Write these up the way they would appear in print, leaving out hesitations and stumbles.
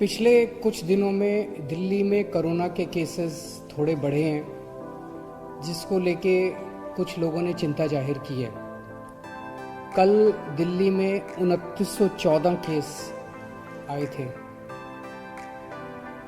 पिछले कुछ दिनों में दिल्ली में कोरोना के केसेस थोड़े बढ़े हैं, जिसको लेके कुछ लोगों ने चिंता जाहिर की है। कल दिल्ली में 2914 केस आए थे।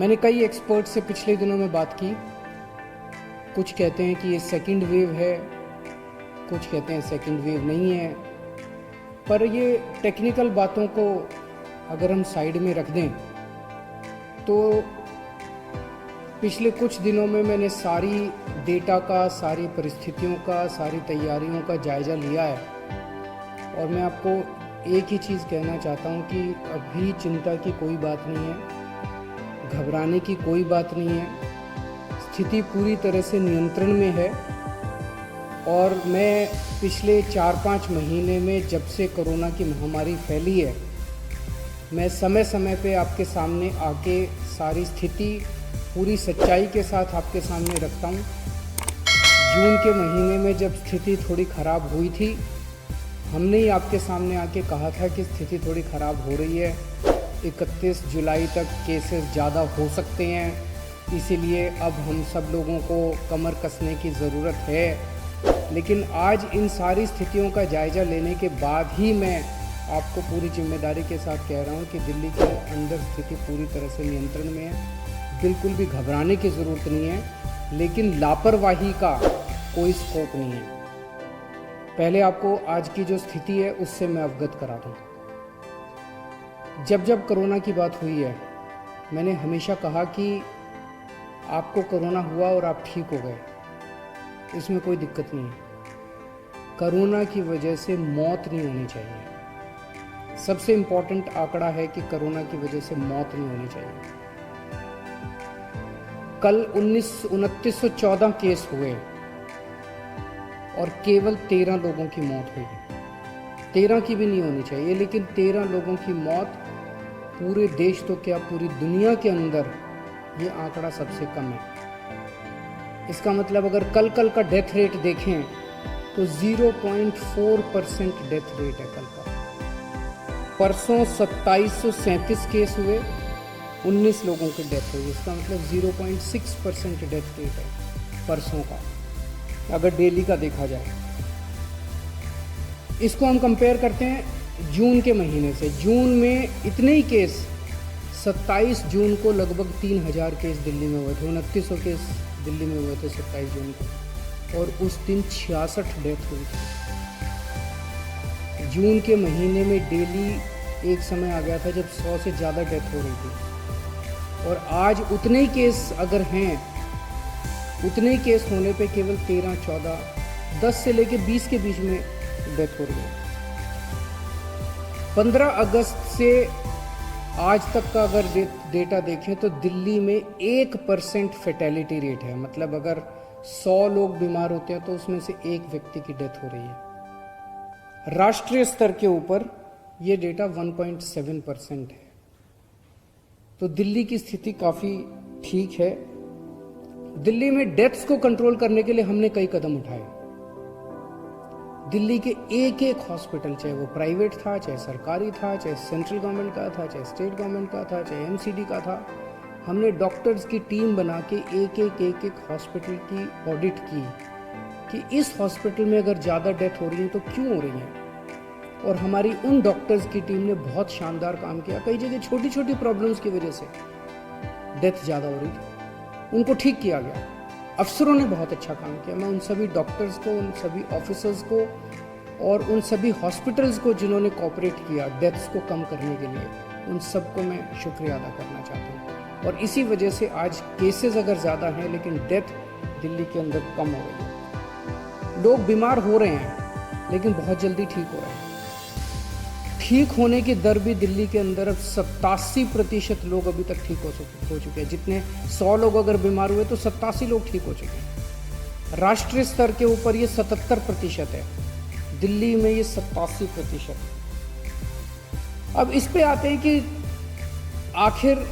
मैंने कई एक्सपर्ट से पिछले दिनों में बात की। कुछ कहते हैं कि ये सेकंड वेव है, कुछ कहते हैं सेकंड वेव नहीं है। पर ये टेक्निकल बातों को अगर हम साइड में रख दें तो पिछले कुछ दिनों में मैंने सारी डेटा का, सारी परिस्थितियों का, सारी तैयारियों का जायज़ा लिया है और मैं आपको एक ही चीज़ कहना चाहता हूँ कि अभी चिंता की कोई बात नहीं है, घबराने की कोई बात नहीं है। स्थिति पूरी तरह से नियंत्रण में है और मैं पिछले 4-5 महीने में जब से कोरोना की महामारी फैली है, मैं समय समय पे आपके सामने आके सारी स्थिति पूरी सच्चाई के साथ आपके सामने रखता हूँ। जून के महीने में जब स्थिति थोड़ी ख़राब हुई थी, हमने ही आपके सामने आके कहा था कि स्थिति थोड़ी ख़राब हो रही है, 31 जुलाई तक केसेस ज़्यादा हो सकते हैं, इसीलिए अब हम सब लोगों को कमर कसने की ज़रूरत है। लेकिन आज इन सारी स्थितियों का जायज़ा लेने के बाद ही मैं आपको पूरी जिम्मेदारी के साथ कह रहा हूँ कि दिल्ली के अंदर स्थिति पूरी तरह से नियंत्रण में है। बिल्कुल भी घबराने की ज़रूरत नहीं है, लेकिन लापरवाही का कोई स्कोप नहीं है। पहले आपको आज की जो स्थिति है उससे मैं अवगत करा दूँ। जब जब कोरोना की बात हुई है, मैंने हमेशा कहा कि आपको कोरोना हुआ और आप ठीक हो गए, इसमें कोई दिक्कत नहीं है। कोरोना की वजह से मौत नहीं होनी चाहिए। सबसे इम्पोर्टेंट आंकड़ा है कि कोरोना की वजह से मौत नहीं होनी चाहिए। कल 2914 केस हुए और केवल 13 लोगों की मौत हुई। 13 की भी नहीं होनी चाहिए, लेकिन 13 लोगों की मौत पूरे देश तो क्या पूरी दुनिया के अंदर ये आंकड़ा सबसे कम है। इसका मतलब अगर कल का डेथ रेट देखें तो 0.4% डेथ रेट है कल का। परसों 2737 केस हुए, 19 लोगों की डेथ हुई। इसका मतलब 0.6% डेथ रेट है परसों का, अगर डेली का देखा जाए। इसको हम कंपेयर करते हैं जून के महीने से। जून में इतने ही केस, 27 जून को लगभग 3000 केस दिल्ली में हुए थे, 2900 केस दिल्ली में हुए थे 27 जून को, और उस दिन 66 डेथ हुई थी। जून के महीने में डेली एक समय आ गया था जब 100 से ज़्यादा डेथ हो रही थी, और आज उतने ही केस अगर हैं, उतने ही केस होने पे केवल 13, 14, 10 से लेके 20 के बीच में डेथ हो रही है। 15 अगस्त से आज तक का अगर डेटा देखें तो दिल्ली में 1% फेटेलिटी रेट है। मतलब अगर 100 लोग बीमार होते हैं तो उसमें से एक व्यक्ति की डेथ हो रही है। राष्ट्रीय स्तर के ऊपर ये डेटा 1.7% है। तो दिल्ली की स्थिति काफ़ी ठीक है। दिल्ली में डेथ्स को कंट्रोल करने के लिए हमने कई कदम उठाए। दिल्ली के एक एक हॉस्पिटल, चाहे वो प्राइवेट था, चाहे सरकारी था, चाहे सेंट्रल गवर्नमेंट का था, चाहे स्टेट गवर्नमेंट का था, चाहे एमसीडी का था, हमने डॉक्टर्स की टीम बना के एक एक हॉस्पिटल की ऑडिट की कि इस हॉस्पिटल में अगर ज़्यादा डेथ हो रही है तो क्यों हो रही है। और हमारी उन डॉक्टर्स की टीम ने बहुत शानदार काम किया। कई जगह छोटी छोटी प्रॉब्लम्स की वजह से डेथ ज़्यादा हो रही थी, उनको ठीक किया गया। अफसरों ने बहुत अच्छा काम किया। मैं उन सभी डॉक्टर्स को, उन सभी ऑफिसर्स को और उन सभी हॉस्पिटल्स को जिन्होंने कोऑपरेट किया डेथ्स को कम करने के लिए, उन सबको मैं शुक्रिया अदा करना चाहता हूँ। और इसी वजह से आज केसेस अगर ज़्यादा हैं लेकिन डेथ दिल्ली के अंदर कम हो रही है। लोग बीमार हो रहे हैं लेकिन बहुत जल्दी ठीक हो रहे हैं। ठीक होने की दर भी दिल्ली के अंदर अब 87% लोग अभी तक ठीक हो चुके हैं। जितने 100 लोग अगर बीमार हुए तो 87 लोग ठीक हो चुके हैं। राष्ट्रीय स्तर के ऊपर ये 77% है, दिल्ली में ये 87%। अब इस पे आते हैं कि आखिर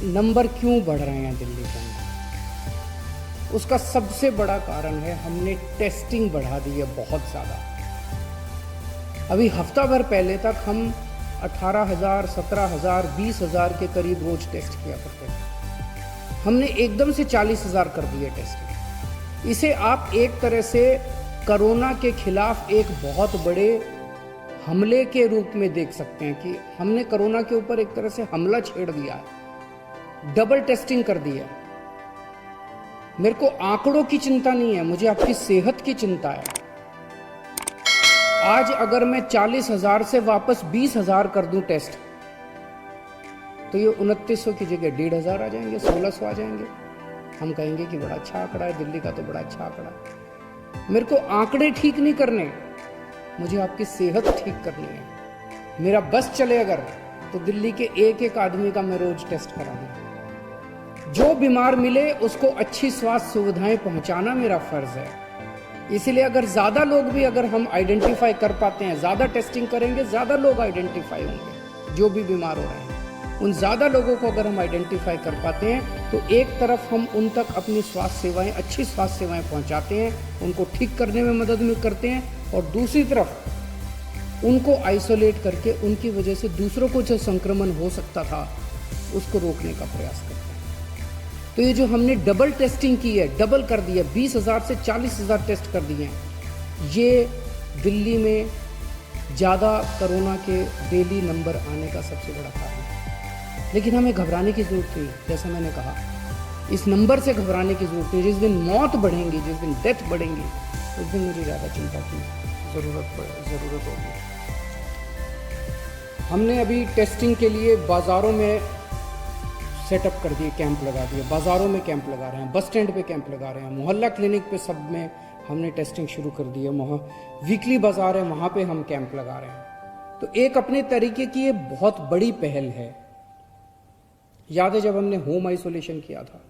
नंबर क्यों बढ़ रहे हैं दिल्ली के अंदर। उसका सबसे बड़ा कारण है हमने टेस्टिंग बढ़ा दी है बहुत ज़्यादा। अभी हफ्ता भर पहले तक हम 18,000, 17,000, 20,000 के करीब रोज टेस्ट किया करते थे। हमने एकदम से 40,000 कर दिए टेस्ट। इसे आप एक तरह से कोरोना के खिलाफ एक बहुत बड़े हमले के रूप में देख सकते हैं कि हमने कोरोना के ऊपर एक तरह से हमला छेड़ दिया है, डबल टेस्टिंग कर दी है। मेरे को आंकड़ों की चिंता नहीं है, मुझे आपकी सेहत की चिंता है। आज अगर मैं 40,000 से वापस 20,000 कर दूं टेस्ट, तो ये 2900 की जगह 1,500 आ जाएंगे, 1,600 आ जाएंगे। हम कहेंगे कि बड़ा अच्छा आंकड़ा है, दिल्ली का तो बड़ा अच्छा आंकड़ा है। मेरे को आंकड़े ठीक नहीं करने, मुझे आपकी सेहत ठीक करनी है। मेरा बस चले अगर, तो दिल्ली के एक एक आदमी का मैं रोज टेस्ट करा दूं। जो बीमार मिले उसको अच्छी स्वास्थ्य सुविधाएं पहुंचाना मेरा फर्ज है। इसलिए अगर ज्यादा लोग भी अगर हम आइडेंटिफाई कर पाते हैं, ज्यादा टेस्टिंग करेंगे, ज्यादा लोग आइडेंटिफाई होंगे जो भी बीमार हो रहे हैं। उन ज्यादा लोगों को अगर हम आइडेंटिफाई कर पाते हैं तो एक तरफ हम उन तक अपनी स्वास्थ्य सेवाएं, अच्छी स्वास्थ्य सेवाएं पहुंचाते हैं, उनको ठीक करने में मदद में करते हैं, और दूसरी तरफ उनको आइसोलेट करके उनकी वजह से दूसरों को जो संक्रमण हो सकता था उसको रोकने का प्रयास करते हैं। तो ये जो हमने डबल टेस्टिंग की है, डबल कर दिया, 20,000 से 40,000 टेस्ट कर दिए हैं, ये दिल्ली में ज़्यादा कोरोना के डेली नंबर आने का सबसे बड़ा कारण है। लेकिन हमें घबराने की जरूरत नहीं, जैसा मैंने कहा, इस नंबर से घबराने की जरूरत नहीं। जिस दिन मौत बढ़ेंगी, जिस दिन डेथ बढ़ेंगी, उस दिन मुझे ज़्यादा चिंता की ज़रूरत होगी। हमने अभी टेस्टिंग के लिए बाज़ारों में सेटअप कर दिए, कैंप लगा दिए, बाज़ारों में कैंप लगा रहे हैं, बस स्टैंड पे कैंप लगा रहे हैं, मोहल्ला क्लिनिक पे सब में हमने टेस्टिंग शुरू कर दी है। वीकली बाज़ार है, वहाँ पे हम कैंप लगा रहे हैं। तो एक अपने तरीके की ये बहुत बड़ी पहल है। याद है जब हमने होम आइसोलेशन किया था,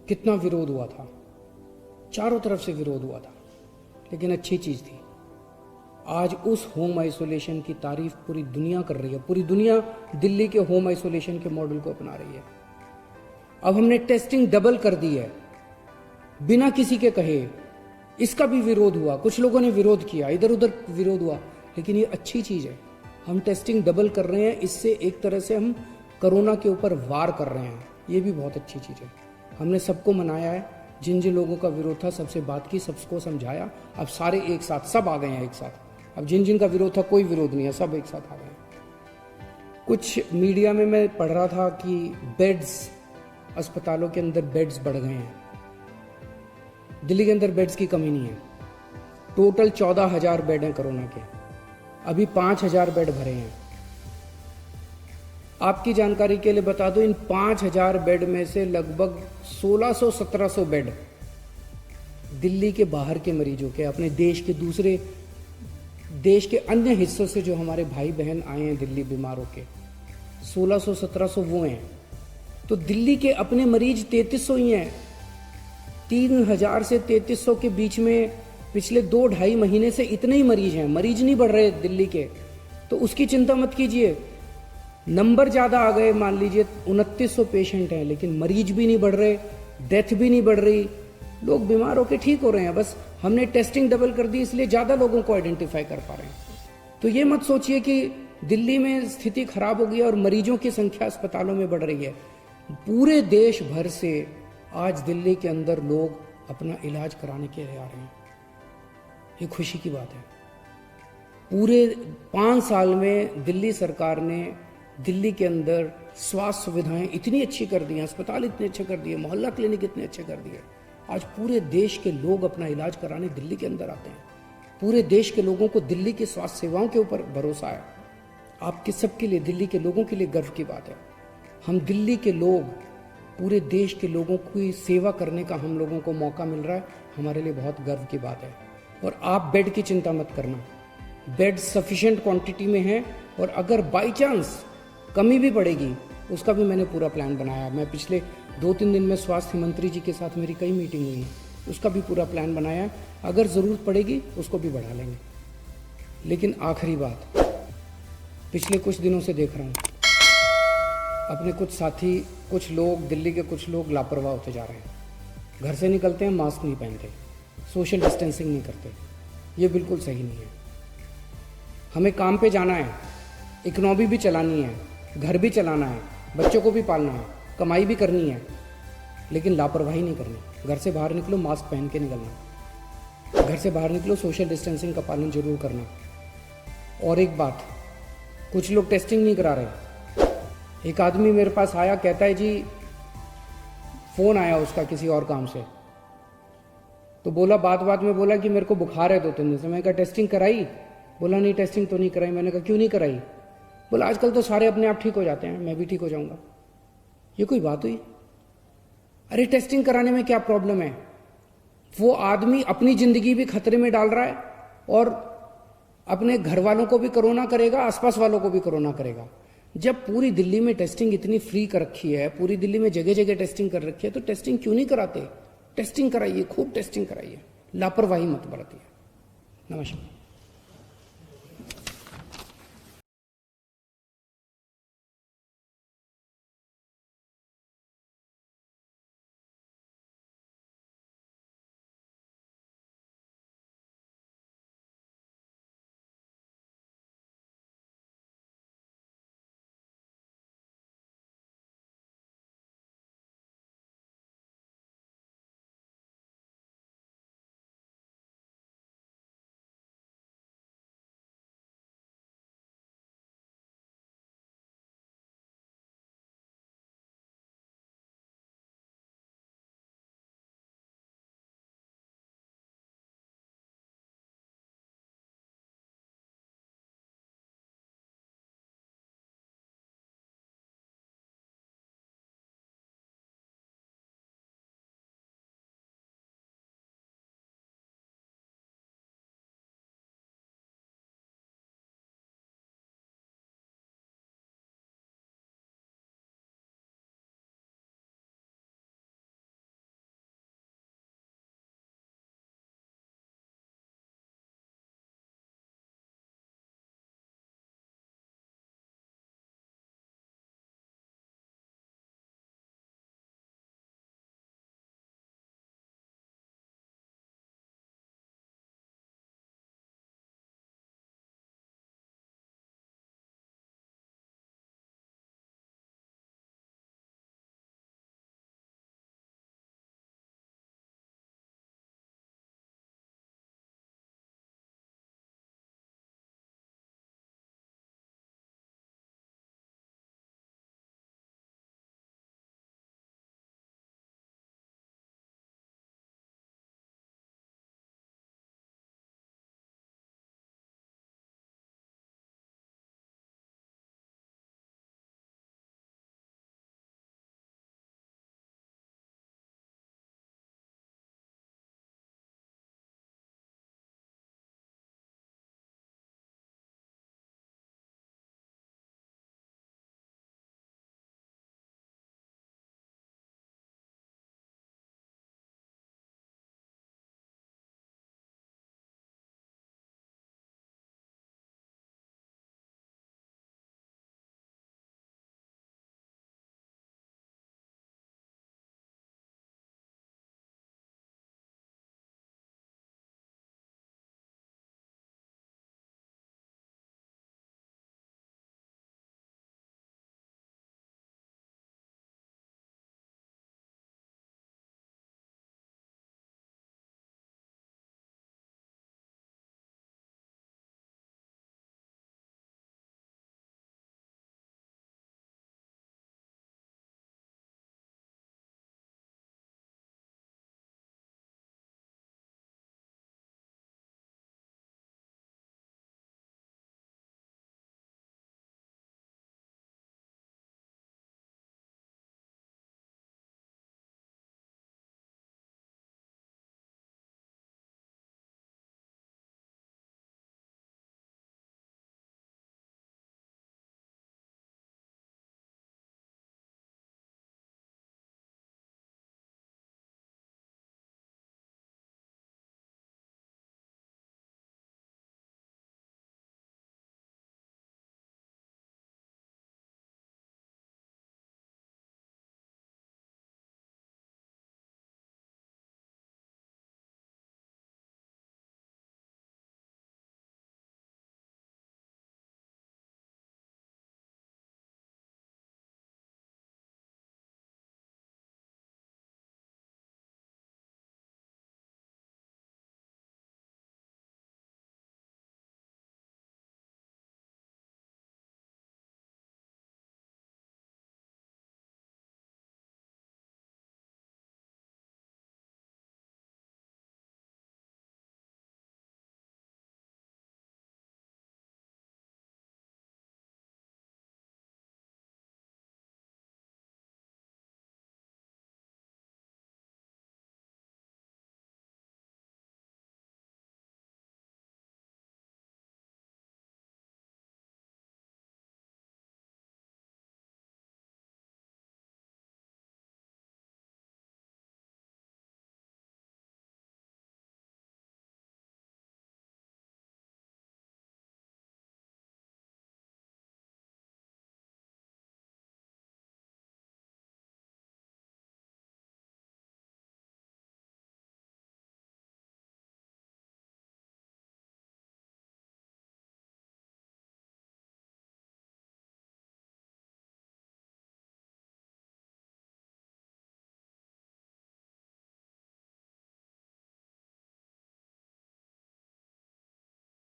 कितना विरोध हुआ था, चारों तरफ से विरोध हुआ था, लेकिन अच्छी चीज थी। आज उस होम आइसोलेशन की तारीफ पूरी दुनिया कर रही है। पूरी दुनिया दिल्ली के होम आइसोलेशन के मॉडल को अपना रही है। अब हमने टेस्टिंग डबल कर दी है बिना किसी के कहे। इसका भी विरोध हुआ, कुछ लोगों ने विरोध किया, इधर उधर विरोध हुआ, लेकिन ये अच्छी चीज है। हम टेस्टिंग डबल कर रहे हैं, इससे एक तरह से हम कोरोना के ऊपर वार कर रहे हैं। ये भी बहुत अच्छी चीज है। हमने सबको मनाया है, जिन जिन लोगों का विरोध था सबसे बात की, सबको समझाया। अब सारे एक साथ, सब आ गए हैं एक साथ। अब जिन जिन का विरोध था, कोई विरोध नहीं है, सब एक साथ आ गए हैं। कुछ मीडिया में मैं पढ़ रहा था कि बेड्स, अस्पतालों के अंदर बेड्स बढ़ गए हैं। दिल्ली के अंदर बेड्स की कमी नहीं है। टोटल 14,000 बेड हैं कोरोना के, अभी 5,000 बेड भरे हैं। आपकी जानकारी के लिए बता दो, इन 5,000 बेड में से लगभग 1600-1700 बेड दिल्ली के बाहर के मरीजों के, अपने देश के अन्य हिस्सों से जो हमारे भाई बहन आए हैं दिल्ली बीमारों के, 1600-1700 वो हैं। तो दिल्ली के अपने मरीज 3300 ही हैं। 3,000 से 3300 के बीच में पिछले 2-2.5 महीने से इतने ही मरीज हैं। मरीज नहीं बढ़ रहे दिल्ली के, तो उसकी चिंता मत कीजिए। नंबर ज़्यादा आ गए, मान लीजिए 2900 पेशेंट हैं, लेकिन मरीज भी नहीं बढ़ रहे, डेथ भी नहीं बढ़ रही, लोग बीमार होकर ठीक हो रहे हैं। बस हमने टेस्टिंग डबल कर दी, इसलिए ज़्यादा लोगों को आइडेंटिफाई कर पा रहे हैं। तो ये मत सोचिए कि दिल्ली में स्थिति खराब हो गई और मरीजों की संख्या अस्पतालों में बढ़ रही है। पूरे देश भर से आज दिल्ली के अंदर लोग अपना इलाज कराने के लिए आ रहे हैं। ये खुशी की बात है। पूरे 5 साल में दिल्ली सरकार ने दिल्ली के अंदर स्वास्थ्य सुविधाएं इतनी अच्छी कर दी हैं, अस्पताल इतने अच्छे कर दिए, मोहल्ला क्लिनिक इतने अच्छे कर दिए। आज पूरे देश के लोग अपना इलाज कराने दिल्ली के अंदर आते हैं। पूरे देश के लोगों को दिल्ली की स्वास्थ्य सेवाओं के ऊपर भरोसा है। आपके सबके लिए, दिल्ली के लोगों के लिए गर्व की बात है। हम दिल्ली के लोग, पूरे देश के लोगों की सेवा करने का हम लोगों को मौका मिल रहा है, हमारे लिए बहुत गर्व की बात है। और आप बेड की चिंता मत करना, बेड सफिशिएंट क्वांटिटी में है, और अगर बाई चांस कमी भी पड़ेगी उसका भी मैंने पूरा प्लान बनाया। मैं पिछले 2-3 दिन में स्वास्थ्य मंत्री जी के साथ मेरी कई मीटिंग हुई है, उसका भी पूरा प्लान बनाया है। अगर ज़रूरत पड़ेगी उसको भी बढ़ा लेंगे। लेकिन आखिरी बात, पिछले कुछ दिनों से देख रहा हूँ अपने कुछ साथी, कुछ लोग, दिल्ली के कुछ लोग लापरवाह होते जा रहे हैं। घर से निकलते हैं, मास्क नहीं पहनते, सोशल डिस्टेंसिंग नहीं करते। ये बिल्कुल सही नहीं है। हमें काम पे जाना है, इकोनॉमी भी चलानी है, घर भी चलाना है, बच्चों को भी पालना है, कमाई भी करनी है, लेकिन लापरवाही नहीं करनी। घर से बाहर निकलो मास्क पहन के निकलना, घर से बाहर निकलो सोशल डिस्टेंसिंग का पालन जरूर करना। और एक बात, कुछ लोग टेस्टिंग नहीं करा रहे। एक आदमी मेरे पास आया, कहता है जी फ़ोन आया उसका किसी और काम से, तो बोला बात में बोला कि मेरे को बुखार है 2-3 दिन से। मैंने कहा टेस्टिंग कराई? बोला नहीं टेस्टिंग तो नहीं कराई। मैंने कहा क्यों नहीं कराई? बोला आजकल तो सारे अपने आप ठीक हो जाते हैं, मैं भी ठीक हो जाऊंगा। ये कोई बात हुई? अरे टेस्टिंग कराने में क्या प्रॉब्लम है? वो आदमी अपनी जिंदगी भी खतरे में डाल रहा है और अपने घर वालों को भी कोरोना करेगा, आसपास वालों को भी कोरोना करेगा। जब पूरी दिल्ली में टेस्टिंग इतनी फ्री कर रखी है, पूरी दिल्ली में जगह जगह टेस्टिंग कर रखी है, तो टेस्टिंग क्यों नहीं कराते? टेस्टिंग कराइए, खूब टेस्टिंग कराइए, लापरवाही मत बरतिए। नमस्कार।